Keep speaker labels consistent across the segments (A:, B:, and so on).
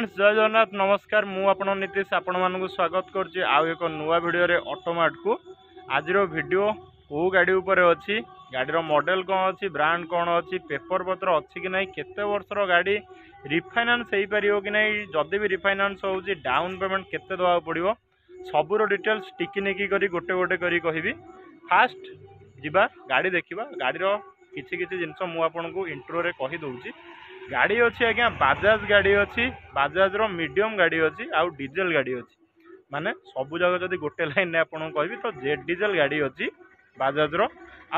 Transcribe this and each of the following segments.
A: Friends जय जगन्नाथ नमस्कार मु आपण नीतीश आपण मानक स्वागत करुच्ची आउ एक नुआ भिडियो रे ऑटोमार्ट को आज भिडियो को गाड़ी उपर अच्छी गाड़ी मॉडल कौन अच्छी ब्रांड कौन अच्छी पेपर पत्र अच्छी कि नहीं केते वर्षर गाड़ी रिफाइनान्स हो पार कि नहीं जदि भी रिफाइनान्स हो डाउन पेमेंट केते दवा पड़ो सबूर डिटेल्स टिकी निकी करी गोटे गोटे करी कहबी। फास्ट जीवा गाड़ी देखा गाड़ी किसी किसी जिनस मुझे इंट्रो रे कही दउची। गाड़ी अच्छी आज्ञा बाजाज गाड़ी अच्छी बाजाज रो मीडियम गाड़ी अच्छी आउ डीजेल गाड़ी अच्छी माने सबू जगह जब गोटे लाइन आपको कहबी तो जेट डीजेल गाड़ी अच्छी बाजाज रो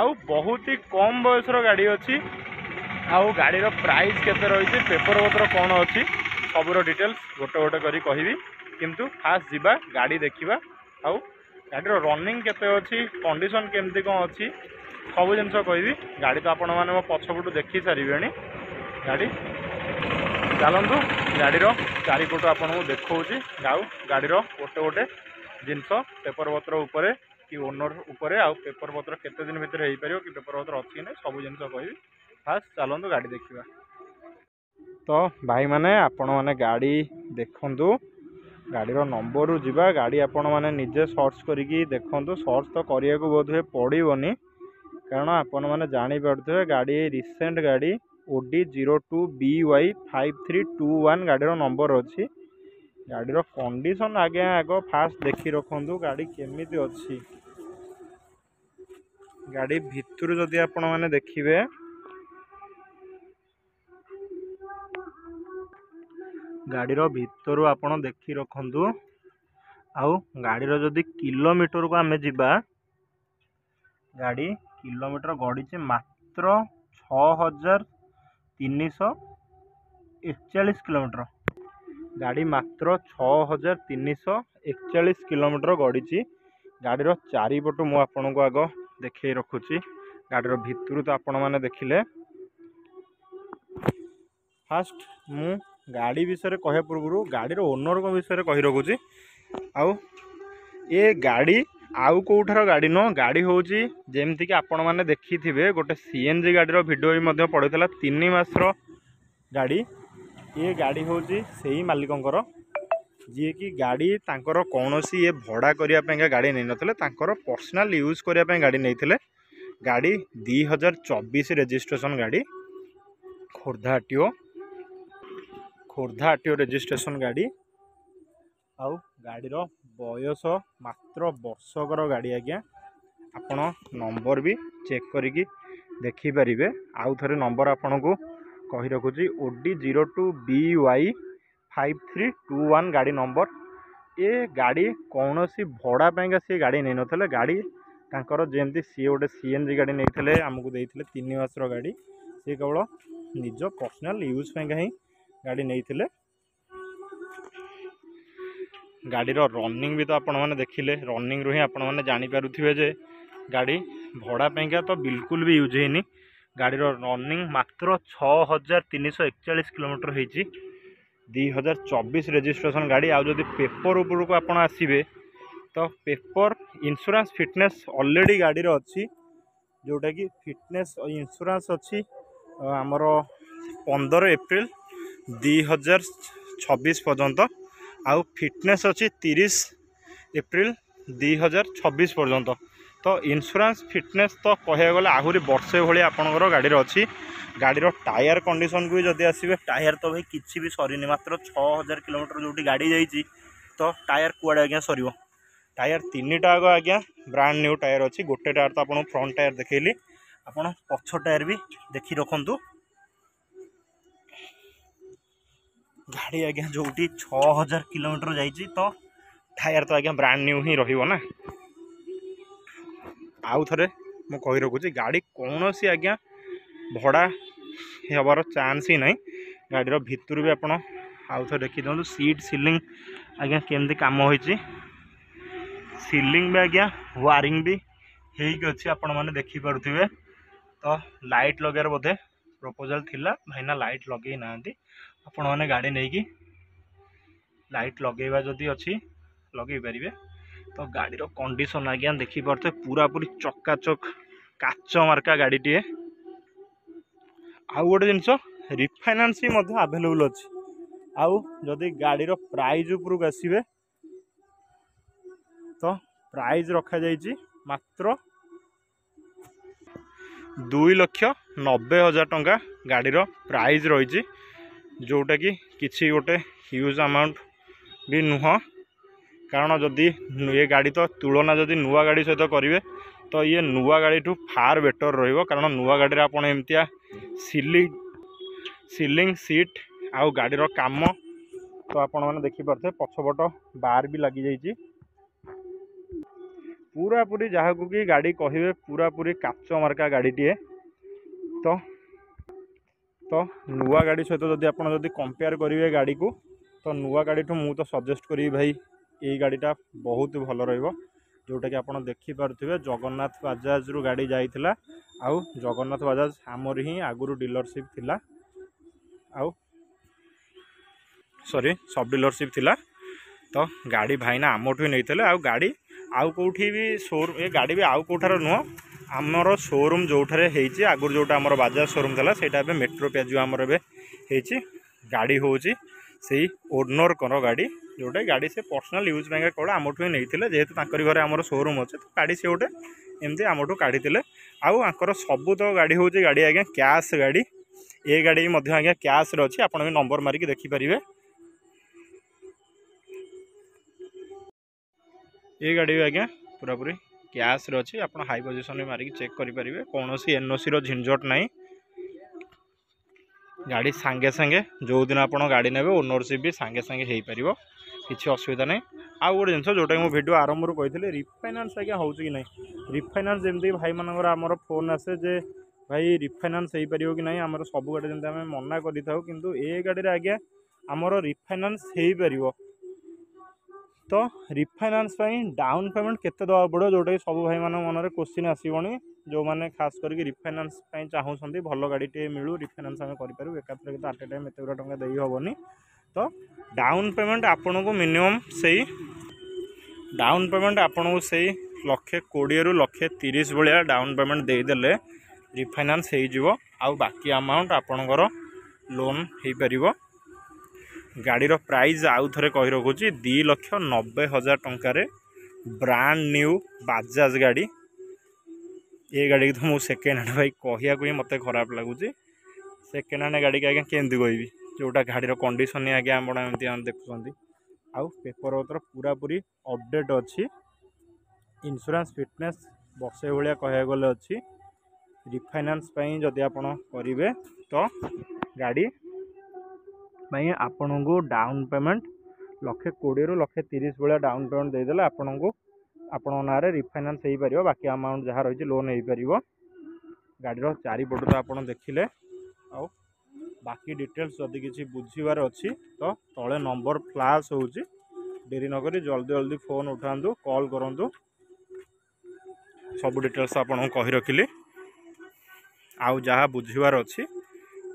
A: आउ बहुत ही कम बयस गाड़ी अच्छी आउ गाड़ी रो प्राइस केते रही पेपर पत्र कौन अच्छी सबूर डिटेल्स गोटे गोटे करी कहबी। किंतु फास्ट जीवा गाड़ी देखा आउ गाड़ी रनिंग केते अच्छी कंडीशन केमती कौन अच्छी सब जिन कहबी। गाड़ी तो आपण मैंने मो पछपटू देखी सारे गाड़ी चलतु गाड़ीर चारिपट आपको देखा आउ गाड़ीर गोटे गोटे जिनस पेपर पत्र उपरे कि ओनर उपरे आउ पेपर पत्र केते दिन भितर हो पार कि पेपर पत्र अच्छी ना सब जिन कहबी। फास्ट चलतु गाड़ी देखा तो भाई मैंने आपण मैंने गाड़ी देखु गाड़ीर नंबर जीवा गाड़ी आपण मैंने निजे सर्च करी देखु सर्च तो करने को बोध हुए पड़ोनी कारण आपण मैंने जापे गाड़ी रिसेंट गाड़ी OD02BY5321 गाड़ी नंबर अच्छी गाड़ी कंडीशन आगे आग फास्ट देखी रखु गाड़ी केमी अच्छी गाड़ी भितर जदि आपण मैंने देखिए गाड़ी भितर आपण देखी रखु आउ गाड़ी जदि किलोमीटर को आमे जीवा गाड़ी किलोमीटर गड़ी मात्र 6341 किलोमीटर गाड़ी मात्र 6341 किलोमीटर गड़ी गाड़ीर चारिपट मु आपन को आग देखे रखुची गाड़ीर भितर तो आपण मैंने देखिले। फास्ट मु गाड़ी विषय कहे पूर्व गाड़ीर ओनर को विषय कही रखुची आउ ये गाड़ी आउ कौठार गाड़ी न गाड़ी हूँ जमती कि आपण मैंने देखी थे गोटे CNG गाड़ी भिडियो भी पड़ता 3 मासर गाड़ी ये गाड़ी हूँ से ही मालिकंर जी कि गाड़ी तांकर कौन सी ये भड़ा करने गाड़ी नहीं नथिले तांकर पर्सनल यूज करने गाड़ी नहीं गाड़ी 2024 रजिस्ट्रेशन गाड़ी खोर्धा आरटीओ रजिस्ट्रेशन गाड़ी आउ गाड़ीर बयस मात्र वर्षकर गाड़ी आज्ञा आपण नंबर भी चेक करिकी देखिपारे आउ थे नंबर आपन को कही रखुची OD02BY5321 गाड़ी नंबर ये गाड़ी कौन सी भड़ा पाइंका सी गाड़ी नहीं नथिले गाड़ी तांकर जेमती सी गोटे CNG गाड़ी नहीं आमको देते 3 मासर गाड़ी सी केवल निज पर्सनल यूज पाइंका ही गाड़ी नहीं गाड़ीर रनिंग भी तो आपण मैंने देखिले रनिंग रू ही आपण मैंने जानीपारे जे गाड़ी भड़ा पाइंका तो बिल्कुल भी यूज होनी गाड़ीर रनिंग मात्र 6341 किलोमीटर होती 2024 रजिस्ट्रेशन गाड़ी आउ जदि पेपर उपर को आपण आसबे तो पेपर इंश्योरेंस फिटनेस ऑलरेडी गाड़ी अच्छी जोटा कि फिटनेस इंश्योरेंस अच्छी आमर 15 एप्रिल 2026 पर्यंत आउ फिटनेस अच्छी 30 एप्रिल 2026 पर्यंत तो इंश्योरेंस फिटनेस तो कह गले आहरी वर्षे भाई आपंकर गाड़ी अच्छी गाड़ीर टायर कंडीशन को भी जदि आसबे टायर तो भाई किसी भी सरीनी मात्र 6000 किलोमीटर जो गाड़ी जाइए तो टायर कुआड़े आज्ञा सर टायर 3टा आग आज्ञा ब्रांड न्यू टायर अच्छी गोटे टायर तो आपको फ्रंट टायर देखली आपड़ पछ टायर भी देखी रखु गाड़ी आज्ञा जो 6000 किलोमीटर जाइए तो टायर तो आज्ञा ब्रांड न्यू ही रहा आउ थे मु कही रखुची गाड़ी कौन सी आज्ञा भड़ा हबार चांस ही नहीं गाड़ीर भितर भी आप आउ थे देखी दिखाँ सीट सीलिंग आज्ञा केमती काम होती सीलिंग भी आज्ञा वायरिंग भी होती आपण मैंने देखिपे तो लाइट लगे बोधे प्रपोजल थिला भाईना लाइट लगे ना आपण मैंने गाड़ी नहीं कि लाइट लगेवा जदि अच्छी लगे पारे तो गाड़ीर कंडीशन आज्ञा देखिपे पूरा पूरी चकाचक काच मार्का गाड़ी टे आउ गोटे जिनस रिफाइनान्स भी आवेलेबल अच्छी आउ जदि गाड़ी प्राइज उपरक आसवे तो प्राइज रखा जाइए मात्र 2,90,000 टंका गाड़ीर प्राइज रही, जोटा कि किसी गोटे ह्यूज अमाउंट भी नुह। कारण जदि ये गाड़ी तो तुलना जदि नुआ गाड़ी सहित करेंगे तो ये नुआ गाड़ी ठू फार बेटर रहिबो। कारण नुआ गाड़ी आप एमतिया सीलिंग सीट आउ गाड़ीर काम तो आपण मैंने देखिपे पछपट बार भी लगी जाइए। पूरा पूरी जहाँ को कि गाड़ी कहे पूरा पूरी काच मार्का गाड़ीटे। तो नुआ गाड़ी सहित जदि आप कंपेयर करेंगे गाड़ी को तो नुआ गाड़ी ठू मु तो सजेस्ट करी भाई ये गाड़ीटा बहुत भल रहिबो। जोटा कि आपड़ देखिपे जगन्नाथ बजाज रु गाड़ी जाइथिला आउ जगन्नाथ बजाज आमर ही आगुरी डीलरशिप थिला आउ सॉरी सब डीलरशिप थिला। तो गाड़ी भाईना आमठू नहीं थे आउ गाड़ी आउ कौटी भी शोरूम ये गाड़ी भी आउ कौटार नुह आमर शोरूम जो होती आगुरी जोटा आमर बजाज शोरूम था सेटा मेट्रो प्याजो आमर एवं गाड़ी हूँ से ओनर कर गाड़ी जोटा गाड़ी से पर्सनल यूज पाएंगे कौन आमठू ही नहीं थे जेहेतु घर आमर शोरूम अच्छे तो गाड़ी से गोटे एमती आमठू काढ़ी आउर सबू तो गाड़ी हूँ गाड़ी आज्ञा कैश गाड़ी ये गाड़ी आज्ञा कैश अच्छी आप नंबर मारिक देखिपारे। ये गाड़ी आज्ञा पूरा पूरी कैश अच्छी आप हाई पोजिशन में मारिक चेक करेंगे कौन सी एनओसी झिंझट ना। गाड़ी सांगे सांगे जो दिन आप गाड़ी ने ओनरशिप भी सांगे सांगे हो पार किसी असुविधा नहीं। आउ गोटे जिन जोटा कि वीडियो आरंभ कही रिफाइनान्स आज्ञा हो कि नहीं रिफाइनान्स जमी भाई मानकर आमर फोन आसे जे भाई रिफाइनान्स हो पार कि नहीं आमर सब गाड़ी जमी आम मना कर किंतु ए गाड़ी आज्ञा आमर रिफाइनान्स हो पार। तो रिफाइनान्स डाउन पेमेंट केते दवा पड़ो जोटा कि सब भाई मान मन में क्वेश्चन आसबनी जो मैंने खास करके रिफाइनान्स चाहूँगी भल गाड़ी टे मिलू रिफाइनान्स आम करूँ एकाथर तो आट टाइम एत गुड़ा टंका दे हेनी। तो डाउन पेमेंट आपन को मिनिमम से डाउन पेमेंट आपन को से 1,20,000 रु 1,30,000 भाया डाउन पेमेंट देदेले रिफाइनान्स हो आउ बाकी अमाउंट आपणकर लोन हो पार। गाड़ीर प्राइस आउ थे कही रखुची 2,90,000 टंकार ब्रांड न्यू बजाज गाड़ी। ये गाड़ी तो मुझे सेकेंड हैंड भाई कहया को ही मत खराब लगुच सेकेंड हैंड गाड़ी आज्ञा केमती कहि जोटा गाड़ीर कंडीशन आज्ञा आप देखुं आउ पेपर पत्र पूरा पूरी अपडेट अच्छी इंश्योरेंस फिटनेस वर्षे भाया कह गले अच्छी। रिफाइनान्स जदि आप करेंगे तो गाड़ी आपण को डाउन पेमेंट 1,20,000 रु 1,30,000 भाया डाउन पेमेंट देदेले आपण को आपण ना रिफाइनान्स हो पार बाकी अमाउंट जहाँ रही लोन हो पार। गाड़ीर चारिपट तो आप देखिले आउ बाकी डिटेल्स जदि किसी बुझीबार अच्छी तो तले नंबर फ्लैश हो डेरी नक जल्दी जल्दी फोन उठातु कॉल करूँ सब डिटेल्स आपको कही रखिली। आउ जहाँ बुझीबार अच्छी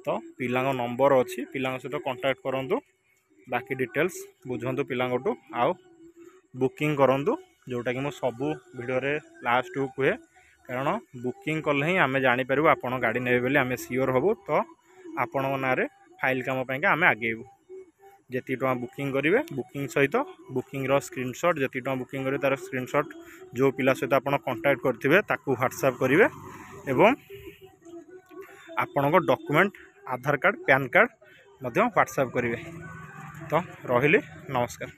A: तो पिला नंबर अच्छी पिला सहित कांटेक्ट करूँ बाकी डिटेल्स बुझंतु पिलांटू आउ बुकिंग करूँ जोटा कि मुझे सबू भिडियो लास्ट को कहे कारण बुकिंग कले ही आम जापर आप गाड़ी ने बोली आम सियोर हबू। तो आपण ना फाइल काम आम आगेबू जी टाँह बुकिंग करेंगे बुकिंग सहित बुकिंग स्क्रीनशॉट जी टाँह बुकिंग करेंगे तार स्क्रीनशॉट जो पिला सहित आप कांटेक्ट करेंगे व्हाट्सएप करेंगे एवं आपण डॉक्यूमेंट आधार कार्ड पैन कार्ड व्हाट्सएप करेंगे। तो रही नमस्कार।